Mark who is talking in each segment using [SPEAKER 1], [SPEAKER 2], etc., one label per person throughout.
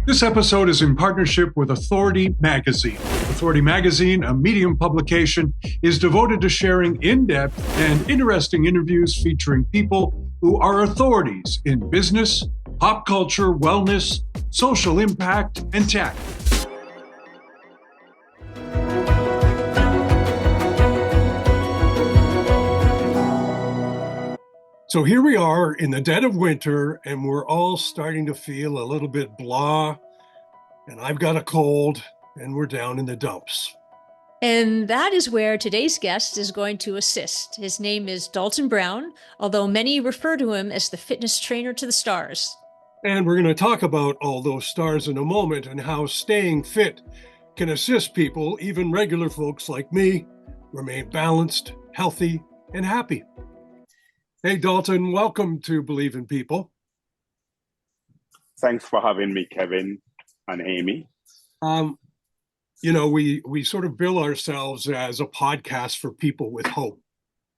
[SPEAKER 1] This episode is in partnership with Authority Magazine. Authority Magazine, a Medium publication, is devoted to sharing in-depth and interesting interviews featuring people who are authorities in business, pop culture, wellness, social impact, and tech. So here we are in the dead of winter, and we're all starting to feel a little bit blah, and I've got a cold, and we're down in the dumps.
[SPEAKER 2] And that is where today's guest is going to assist. His name is Dalton Brown, although many refer to him as the fitness trainer to the stars.
[SPEAKER 1] And we're going to talk about all those stars in a moment and how staying fit can assist people, even regular folks like me, remain balanced, healthy, and happy. Hey, Dalton, welcome to Believe in People.
[SPEAKER 3] Thanks for having me, Kevin and Amy.
[SPEAKER 1] We sort of bill ourselves as a podcast for people with hope.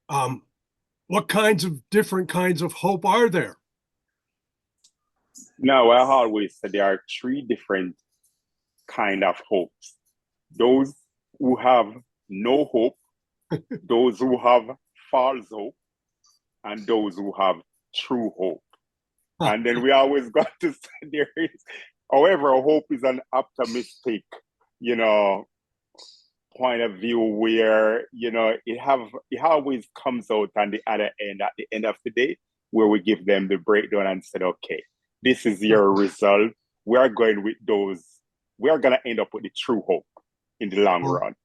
[SPEAKER 1] What different kinds of hope are there?
[SPEAKER 3] No, I always say there are three different kind of hopes. Those who have no hope, those who have false hope, and those who have true hope. And then we always got to say there is, however, hope is an optimistic, point of view where, it always comes out on the other end, at the end of the day, where we give them the breakdown and said, okay, this is your result. We are going with those. We are going to end up with the true hope in the long run.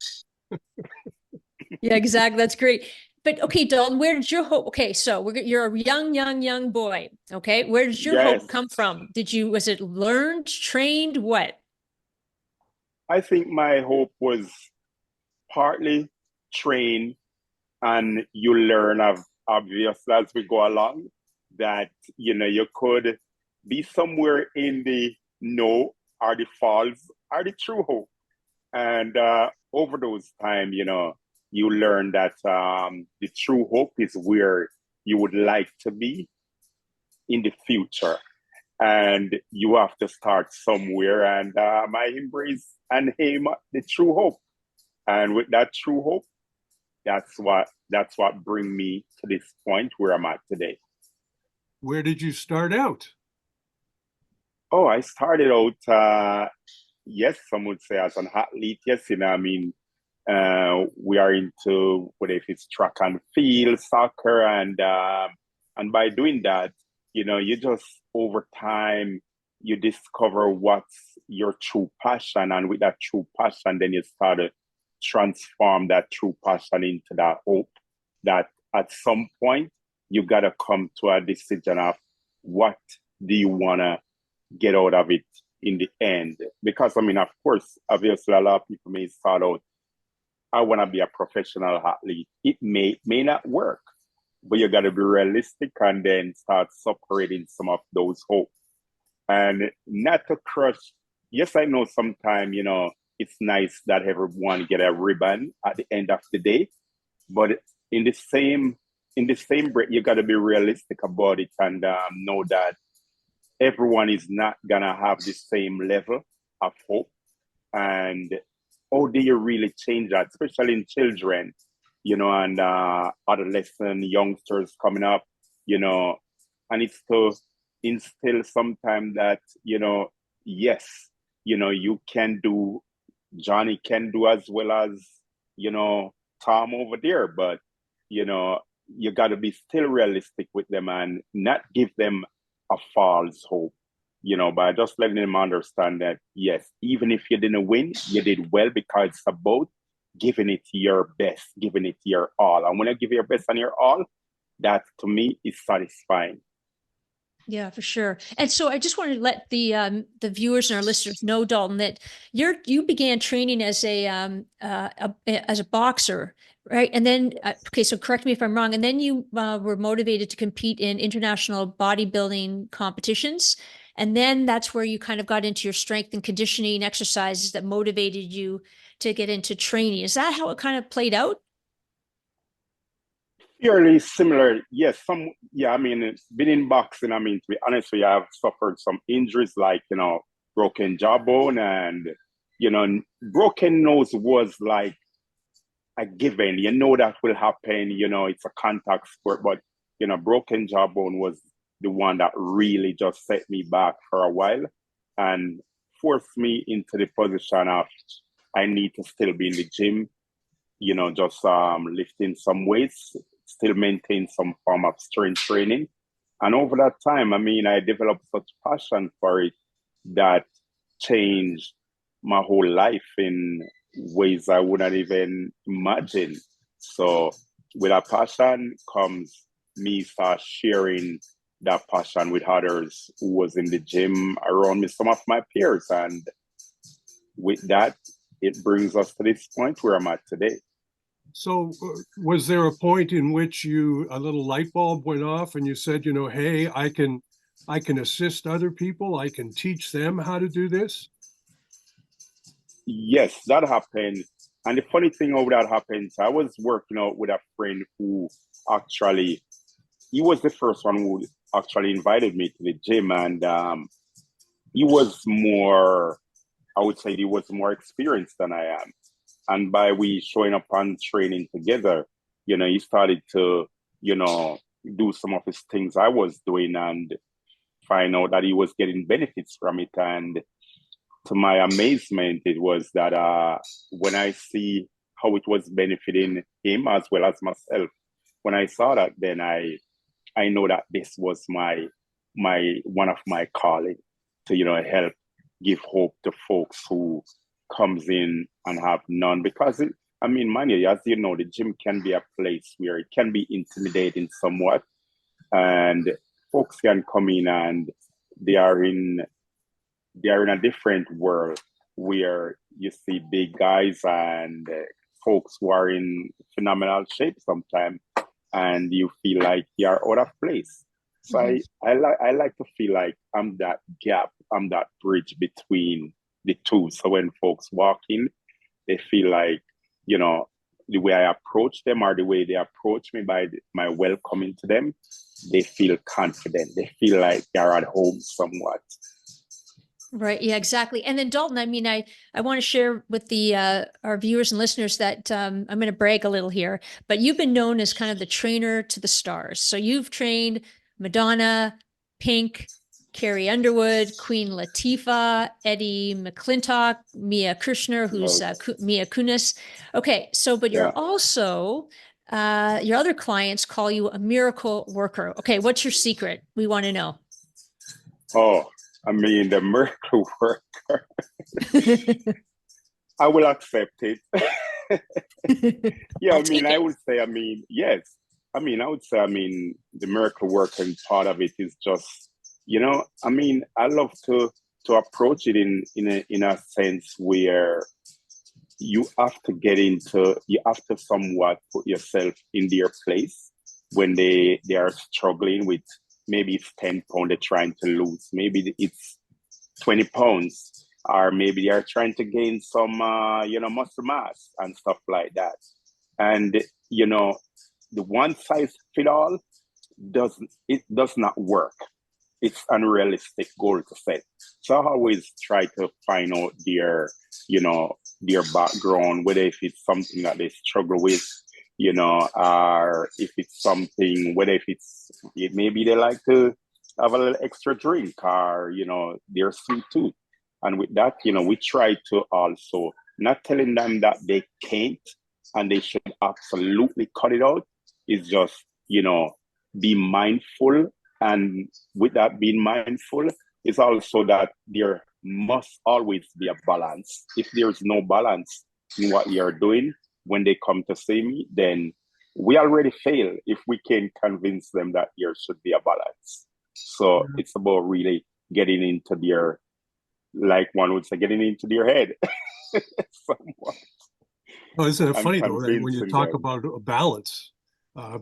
[SPEAKER 2] Yeah, exactly. That's great. But okay, Dalton, where did your hope? Okay, so you're a young boy. Okay, where did your hope come from? Was it learned, trained, what?
[SPEAKER 3] I think my hope was partly trained, and you learn obviously as we go along that you could be somewhere in the no or the false or the true hope, and over those time, you learn that the true hope is where you would like to be in the future. And you have to start somewhere. And I embrace and aim at the true hope. And with that true hope, that's what brings me to this point where I'm at today.
[SPEAKER 1] Where did you start out?
[SPEAKER 3] Oh, I started out, yes, some would say as an athlete. Yes, we are into whether if it's track and field, soccer, and by doing that, you just over time you discover what's your true passion, and with that true passion, then you start to transform that true passion into that hope. That at some point you gotta come to a decision of what do you wanna get out of it in the end. Because of course, obviously, a lot of people may start out, I want to be a professional athlete. It may not work, but you got to be realistic and then start separating some of those hopes. And not to crush. Yes, I know sometimes, it's nice that everyone get a ribbon at the end of the day, but in the same breath, you got to be realistic about it and know that everyone is not gonna have the same level of hope. And how do you really change that, especially in children, and adolescent youngsters coming up, and it's to instill sometimes that, yes, you can do, Johnny can do as well as, Tom over there, but, you got to be still realistic with them and not give them a false hope. By just letting them understand that, yes, even if you didn't win, you did well, because it's about giving it your best, giving it your all. And when you give your best and your all, that to me is satisfying.
[SPEAKER 2] Yeah, for sure. And so I just wanted to let the viewers and our listeners know, Dalton, that you began training as a boxer, right? And then, okay, so correct me if I'm wrong. And then you were motivated to compete in international bodybuilding competitions. And then that's where you kind of got into your strength and conditioning exercises that motivated you to get into training. Is that how it kind of played out?
[SPEAKER 3] Fairly similar, yes. Been in boxing, to be honest with you, I've suffered some injuries like, broken jawbone, and broken nose was like a given. You know that will happen. It's a contact sport, but broken jawbone was the one that really just set me back for a while and forced me into the position of I need to still be in the gym, just lifting some weights, still maintain some form of strength training. And over that time, I developed such passion for it that changed my whole life in ways I wouldn't even imagine. So with a passion comes me start sharing that passion with others who was in the gym around me, some of my peers. And with that, it brings us to this point where I'm at today.
[SPEAKER 1] So was there a point in which a little light bulb went off and you said, hey, I can assist other people. I can teach them how to do this?
[SPEAKER 3] Yes, that happened. And the funny thing how that happened, I was working out with a friend who actually, he was the first one who actually invited me to the gym. And he was more, I would say he was more experienced than I am. And by we showing up and training together, he started to, do some of his things I was doing and find out that he was getting benefits from it. And to my amazement, it was that when I see how it was benefiting him as well as myself, when I saw that, then I know that this was my one of my calling to help give hope to folks who comes in and have none. Because Manya, as you know, the gym can be a place where it can be intimidating somewhat, and folks can come in and they are in a different world where you see big guys and folks who are in phenomenal shape sometimes, and you feel like you're out of place. So I like to feel like I'm that gap, I'm that bridge between the two. So when folks walk in, they feel like, the way I approach them or the way they approach me by my welcoming to them, they feel confident. They feel like they're at home somewhat.
[SPEAKER 2] Right. Yeah, exactly. And then Dalton, I want to share with the our viewers and listeners that I'm going to brag a little here, but you've been known as kind of the trainer to the stars. So you've trained Madonna, Pink, Carrie Underwood, Queen Latifah, Eddie McClintock, Mia Krishna, who's Mia Kunis. Okay, so but you're also your other clients call you a miracle worker. Okay, what's your secret? We want to know.
[SPEAKER 3] Oh, the miracle worker. I will accept it. Yeah, I would say, yes. I would say, the miracle working part of it is just, I love to approach it in a sense where you have to somewhat put yourself in their place when they are struggling with, maybe it's 10 pounds they're trying to lose, maybe it's 20 pounds, or maybe they are trying to gain some, muscle mass and stuff like that. And, the one size fit all does not work. It's unrealistic goal to set. So I always try to find out their background, whether if it's something that they struggle with, or if it's something, maybe they like to have a little extra drink, or, they're sweet tooth. And with that, we try to also not telling them that they can't and they should absolutely cut it out. It's just, be mindful. And with that being mindful, is also that there must always be a balance. If there's no balance in what you're doing, when they come to see me, then we already fail if we can convince them that there should be a balance. So it's about really getting into their, like one would say, getting into their head. Somewhat.
[SPEAKER 1] Well, isn't it funny though, that when you talk about a balance,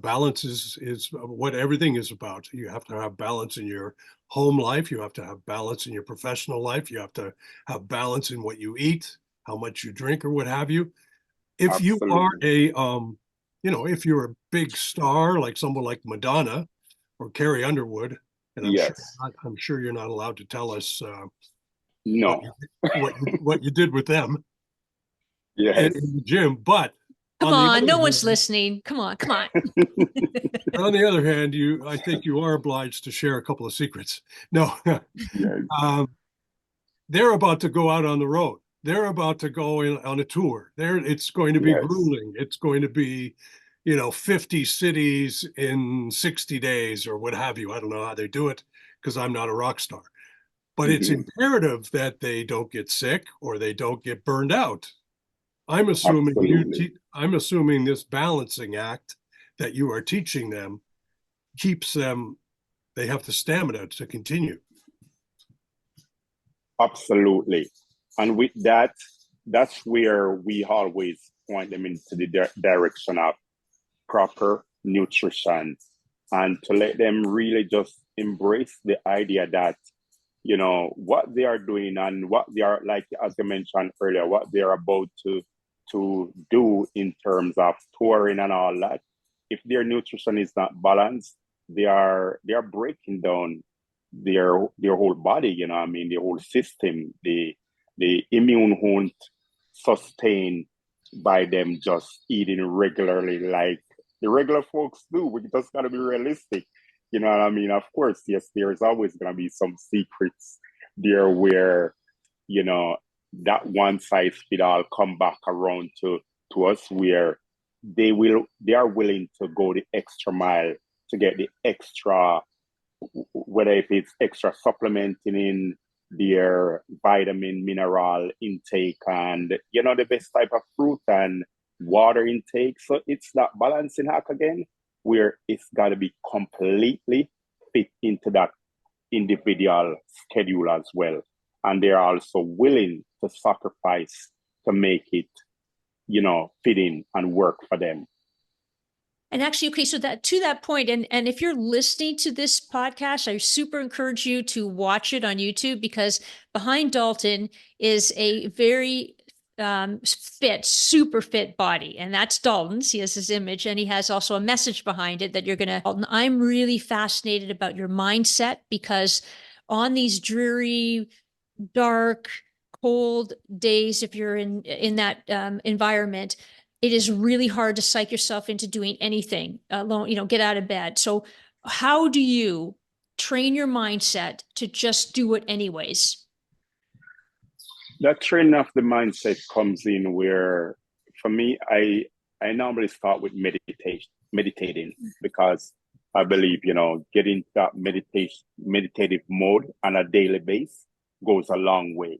[SPEAKER 1] balance is what everything is about. You have to have balance in your home life. You have to have balance in your professional life. You have to have balance in what you eat, how much you drink, or what have you. If you are if you're a big star, like someone like Madonna or Carrie Underwood, and I'm sure you're not allowed to tell us
[SPEAKER 3] No.
[SPEAKER 4] what you did with them
[SPEAKER 3] Yes.
[SPEAKER 4] in the gym. But
[SPEAKER 2] Come
[SPEAKER 4] on the
[SPEAKER 2] on,
[SPEAKER 4] other
[SPEAKER 2] no one's
[SPEAKER 4] hand,
[SPEAKER 2] listening. Come on.
[SPEAKER 4] on the other hand, I think you are obliged to share a couple of secrets. No,
[SPEAKER 3] Yes.
[SPEAKER 4] they're about to go out on the road. They're about to go on a tour. It's going to be
[SPEAKER 3] Yes.
[SPEAKER 4] grueling. It's going to be, 50 cities in 60 days or what have you. I don't know how they do it because I'm not a rock star. But it's
[SPEAKER 3] Mhm.
[SPEAKER 4] imperative that they don't get sick or they don't get burned out. I'm assuming
[SPEAKER 3] Absolutely.
[SPEAKER 4] I'm assuming this balancing act that you are teaching them keeps them. They have the stamina to continue.
[SPEAKER 3] Absolutely. And with that, that's where we always point them into the direction of proper nutrition and to let them really just embrace the idea that, what they are doing and what they are, like, as you mentioned earlier, what they're about to do in terms of touring and all that. If their nutrition is not balanced, they are breaking down their whole body, I mean, the whole system, the immune won't sustain by them just eating regularly like the regular folks do. We just gotta be realistic. You know what I mean? Of course, yes, there's always gonna be some secrets there where, that one size fit all come back around to us where they are willing to go the extra mile to get the extra, whether if it's extra supplementing in their vitamin mineral intake and the best type of fruit and water intake. So it's that balancing act again where it's got to be completely fit into that individual schedule as well, and they're also willing to sacrifice to make it fit in and work for them.
[SPEAKER 2] And actually, okay, so that to that point, and if you're listening to this podcast, I super encourage you to watch it on YouTube because behind Dalton is a very fit, super fit body. And that's Dalton's. He has his image and he has also a message behind it that you're going to. I'm really fascinated about your mindset because on these dreary, dark, cold days, if you're in that environment, it is really hard to psych yourself into doing anything alone, get out of bed. So how do you train your mindset to just do it anyways?
[SPEAKER 3] That training of the mindset comes in where, for me, I normally start with meditating, because I believe, getting that meditative mode on a daily basis goes a long way.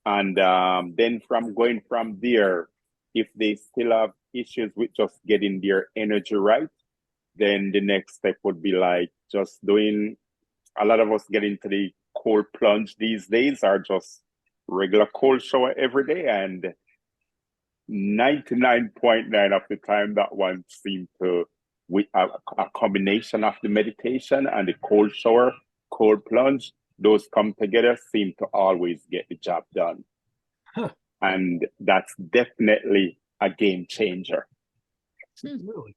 [SPEAKER 3] And then going from there, if they still have issues with just getting their energy right, then the next step would be like just doing, a lot of us get into the cold plunge these days, or just regular cold shower every day. And 99.9 of the time, that one seems to, with a combination of the meditation and the cold shower, cold plunge, those come together, seem to always get the job done.
[SPEAKER 4] Huh.
[SPEAKER 3] And that's definitely a game changer.
[SPEAKER 4] Really?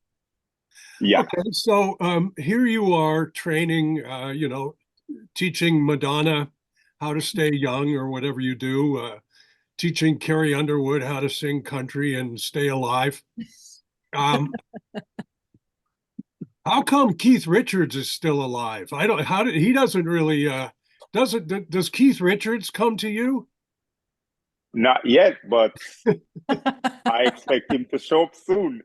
[SPEAKER 3] Yeah.
[SPEAKER 4] Okay, so here you are training, teaching Madonna how to stay young or whatever you do, teaching Carrie Underwood how to sing country and stay alive. How come Keith Richards is still alive? He doesn't really, does Keith Richards come to you?
[SPEAKER 3] Not yet, but I expect him to show up soon.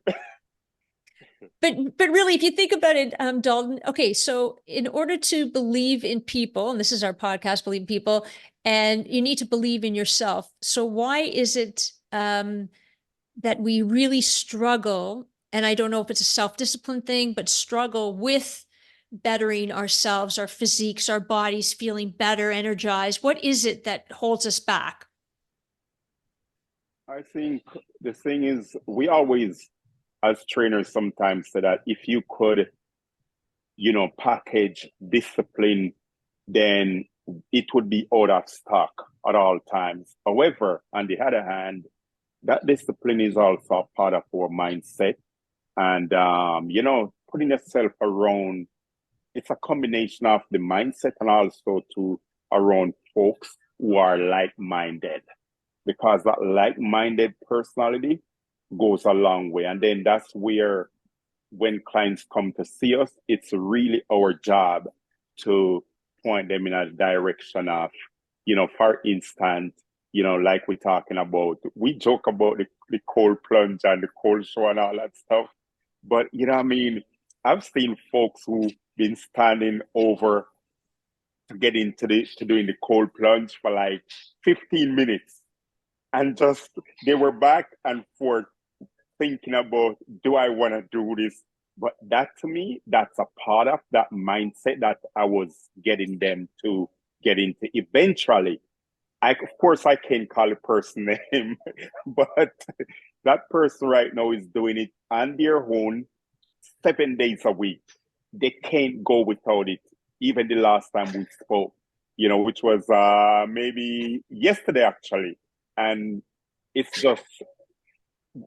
[SPEAKER 2] But really, if you think about it, Dalton, okay, so in order to believe in people, and this is our podcast, Believe in People, and you need to believe in yourself. So why is it that we really struggle, and I don't know if it's a self-discipline thing, but struggle with bettering ourselves, our physiques, our bodies, feeling better, energized? What is it that holds us back?
[SPEAKER 3] I think the thing is, we always, as trainers, sometimes say that if you could, package discipline, then it would be out of stock at all times. However, on the other hand, that discipline is also part of our mindset. And, putting yourself around, it's a combination of the mindset and also to around folks who are like-minded, because that like-minded personality goes a long way. And then that's where, when clients come to see us, it's really our job to point them in a direction of, for instance, like we're talking about, we joke about the cold plunge and the cold shower and all that stuff. But, what I mean? I've seen folks who've been standing over to get into to doing the cold plunge for like 15 minutes. And just, they were back and forth thinking about, do I want to do this? But that, to me, that's a part of that mindset that I was getting them to get into. Eventually, of course, I can't call a person name, but that person right now is doing it on their own 7 days a week. They can't go without it. Even the last time we spoke, which was maybe yesterday actually. And it's just,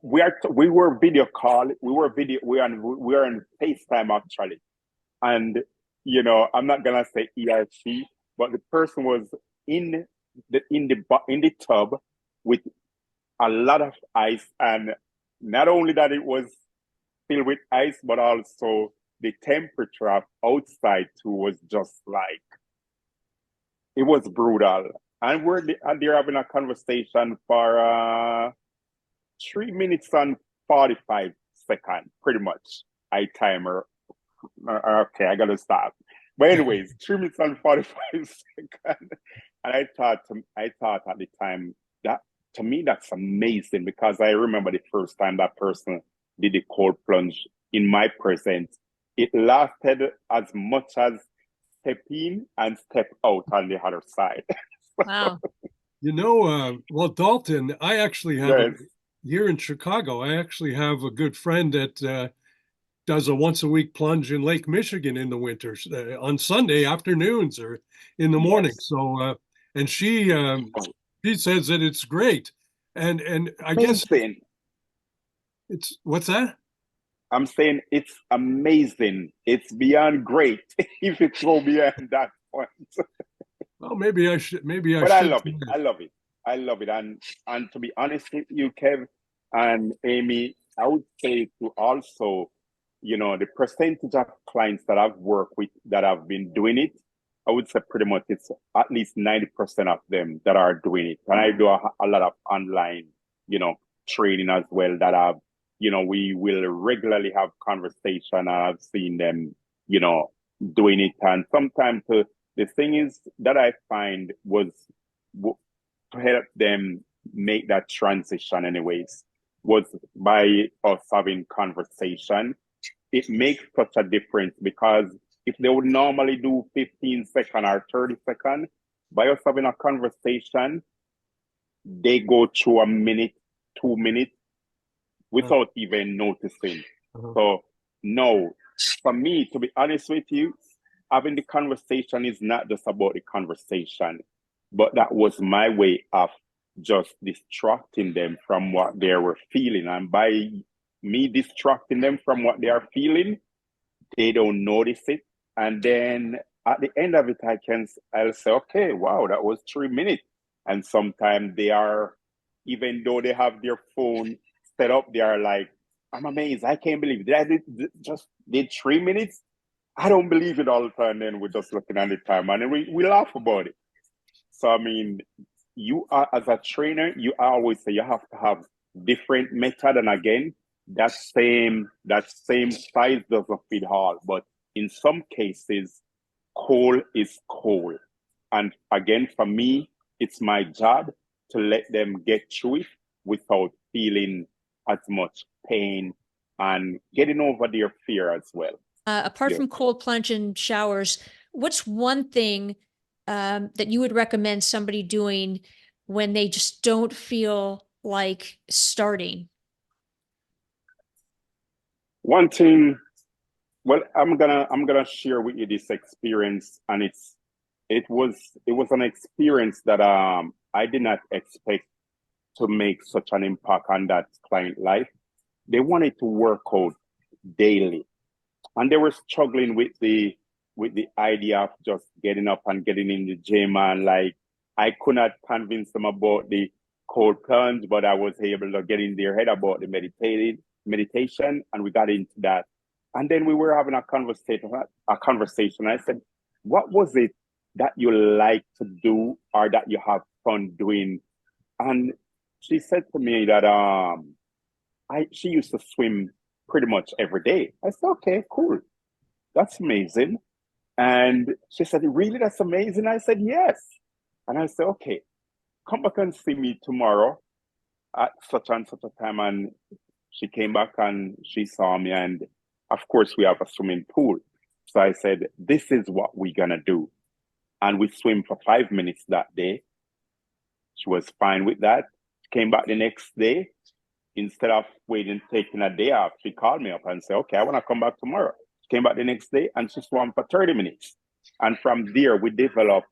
[SPEAKER 3] we were video call, we are on FaceTime actually. And, I'm not gonna say ERC, but the person was in the tub with a lot of ice, and not only that it was filled with ice, but also the temperature of outside too was just like, it was brutal. And they're having a conversation for 3 minutes and 45 seconds, pretty much. I timer. Okay, I gotta stop. But anyways, 3 minutes and 45 seconds. And I thought at the time, that to me that's amazing, because I remember the first time that person did the cold plunge in my presence. It lasted as much as step in and step out on the other side.
[SPEAKER 2] Wow.
[SPEAKER 4] Well, Dalton, I actually have
[SPEAKER 3] Yes.
[SPEAKER 4] here in Chicago, I actually have a good friend that does a once a week plunge in Lake Michigan in the winters, on Sunday afternoons or in the morning.
[SPEAKER 3] Yes.
[SPEAKER 4] So, and she says that it's great. And I guess
[SPEAKER 3] Amazing.
[SPEAKER 4] it's, what's that?
[SPEAKER 3] I'm saying it's amazing. It's beyond great if it go beyond that point.
[SPEAKER 4] Well, maybe I should.
[SPEAKER 3] But I love it. I love it. I love it. And to be honest with you, Kev and Amy, I would say to also, the percentage of clients that I've worked with that have been doing it, I would say pretty much it's at least 90% of them that are doing it. And I do a lot of online, training as well that I've, we will regularly have conversation, and I've seen them, doing it. And sometimes the thing is that I find was to help them make that transition anyways, was by us having conversation. It makes such a difference, because if they would normally do 15 seconds or 30 seconds, by us having a conversation, they go through a minute, 2 minutes without even noticing. So no, for me, to be honest with you, having the conversation is not just about the conversation, but that was my way of just distracting them from what they were feeling. And by me distracting them from what they are feeling, they don't notice it. And then at the end of it, I'll say, okay, wow, that was 3 minutes. And sometimes they are, even though they have their phone set up, they are like, I'm amazed. I can't believe it. I just did 3 minutes. I don't believe it all the time. Then we're just looking at the time and we laugh about it. So, I mean, you are, as a trainer, you always say you have to have different method. And again, that same size doesn't fit all. But in some cases, cold is cold. And again, for me, it's my job to let them get through it without feeling as much pain and getting over their fear as well.
[SPEAKER 2] Apart from cold plunge and showers, what's one thing that you would recommend somebody doing when they just don't feel like starting?
[SPEAKER 3] One thing, well, I'm gonna share with you this experience, and it was an experience that I did not expect to make such an impact on that client life. They wanted to work out daily, and they were struggling with the idea of just getting up and getting in the gym and like I could not convince them about the cold plunge, but I was able to get in their head about the meditation, and we got into that. And then we were having a conversation. I said, what was it that you like to do or that you have fun doing? And she said to me that she used to swim pretty much every day. I said, okay, cool. That's amazing. And she said, really, that's amazing? I said, yes. And I said, okay, come back and see me tomorrow at such and such a time. And she came back and she saw me. And of course, we have a swimming pool. So I said, this is what we're going to do. And we swim for 5 minutes that day. She was fine with that. She came back the next day. Instead of taking a day off, she called me up and said, okay, I want to come back tomorrow. She came back the next day and she swam for 30 minutes. And from there, we developed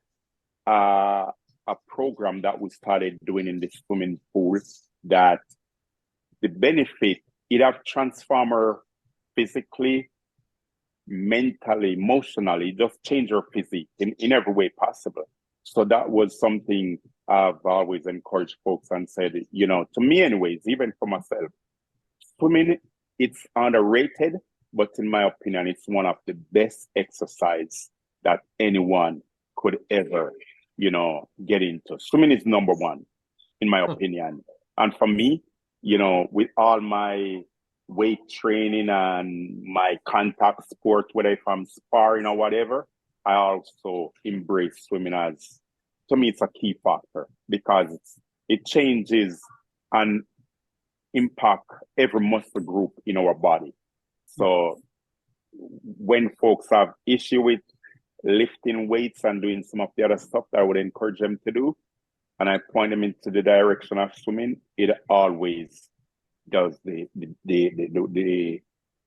[SPEAKER 3] a program that we started doing in the swimming pool that the benefit, it have transformed her physically, mentally, emotionally, just change her physique in every way possible. So that was something I've always encouraged folks and said, to me anyways, even for myself, swimming, it's underrated, but in my opinion, it's one of the best exercise that anyone could ever, get into. Swimming is number one, in my opinion. And for me, with all my weight training and my contact sport, whether if I'm sparring or whatever, I also embrace swimming as, to me, it's a key factor because it changes and impact every muscle group in our body. So when folks have issue with lifting weights and doing some of the other stuff that I would encourage them to do, and I point them into the direction of swimming, it always does the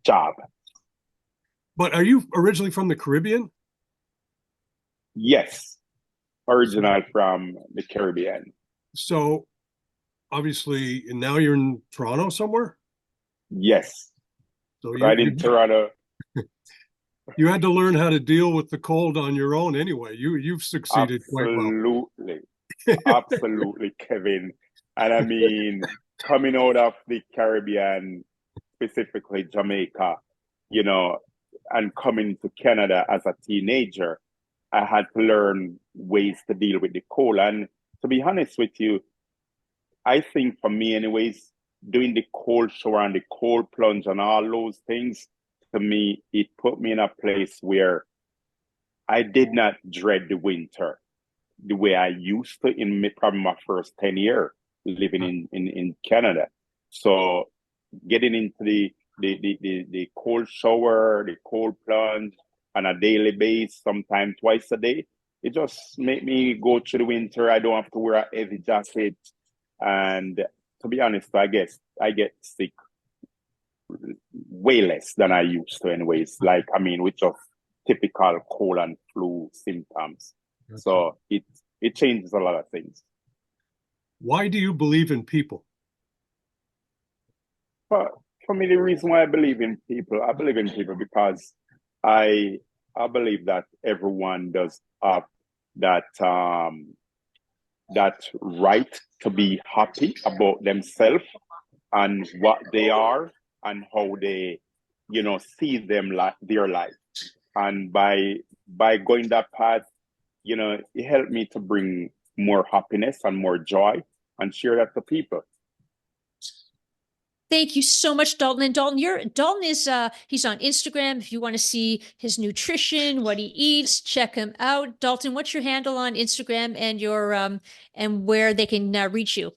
[SPEAKER 3] job.
[SPEAKER 4] But are you originally from the Caribbean?
[SPEAKER 3] Yes, original from the Caribbean.
[SPEAKER 4] So obviously, and now you're in Toronto somewhere?
[SPEAKER 3] Yes,
[SPEAKER 4] so
[SPEAKER 3] right in Toronto.
[SPEAKER 4] You had to learn how to deal with the cold on your own anyway. You've succeeded quite well.
[SPEAKER 3] Absolutely, Kevin. And I mean, coming out of the Caribbean, specifically Jamaica, and coming to Canada as a teenager, I had to learn ways to deal with the cold. And to be honest with you, I think for me anyways, doing the cold shower and the cold plunge and all those things, to me, it put me in a place where I did not dread the winter the way I used to in probably my first 10 years living in Canada. So getting into the cold shower, the cold plunge on a daily basis, sometimes twice a day, it just made me go through the winter. I don't have to wear a heavy jacket. And to be honest, I guess I get sick way less than I used to anyways. With just typical cold and flu symptoms. Okay. So it changes a lot of things.
[SPEAKER 4] Why do you believe in people?
[SPEAKER 3] For me, the reason why I believe in people because I believe that everyone does have that right to be happy about themselves and what they are and how they, see their life. And by going that path, it helped me to bring more happiness and more joy and share that to people.
[SPEAKER 2] Thank you so much, Dalton. And Dalton is he's on Instagram. If you want to see his nutrition, what he eats, check him out. Dalton, what's your handle on Instagram and your and where they can reach you?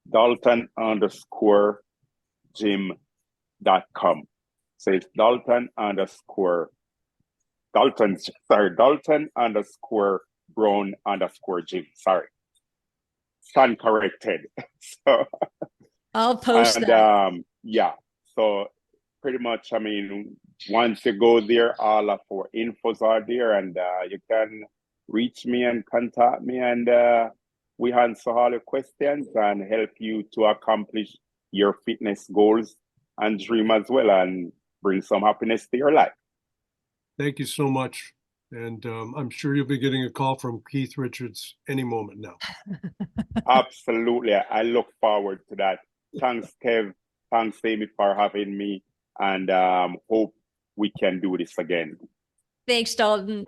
[SPEAKER 3] Dalton_gym.com. So it's Dalton_Brown_gym. Sorry. Stand corrected. So
[SPEAKER 2] I'll post that.
[SPEAKER 3] So pretty much, once you go there, all of our infos are there, and you can reach me and contact me, and we answer all your questions and help you to accomplish your fitness goals and dream as well, and bring some happiness to your life.
[SPEAKER 4] Thank you so much. And I'm sure you'll be getting a call from Keith Richards any moment now.
[SPEAKER 3] Absolutely. I look forward to that. Thanks, Kev. Thanks, Amy, for having me. And hope we can do this again.
[SPEAKER 2] Thanks, Dalton.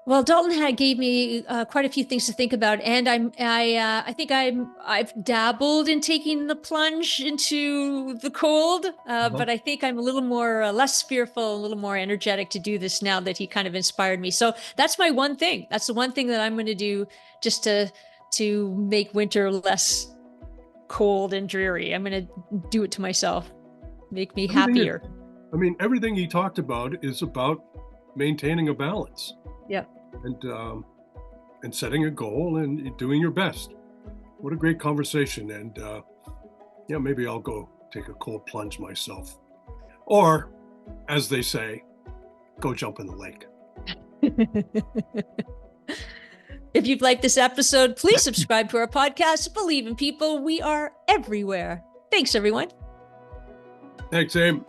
[SPEAKER 2] Well, Dalton gave me quite a few things to think about, and I think I've dabbled in taking the plunge into the cold, but I think I'm a little more less fearful, a little more energetic to do this now that he kind of inspired me. So that's my one thing. That's the one thing that I'm going to do just to make winter less cold and dreary. I'm going to do it to myself, make me happier.
[SPEAKER 4] Everything he talked about is about maintaining a balance.
[SPEAKER 2] Yeah.
[SPEAKER 4] And setting a goal and doing your best. What a great conversation. And maybe I'll go take a cold plunge myself. Or, as they say, go jump in the lake.
[SPEAKER 2] If you've liked this episode, please subscribe to our podcast, Believe in People. We are everywhere. Thanks, everyone.
[SPEAKER 4] Thanks, Aim.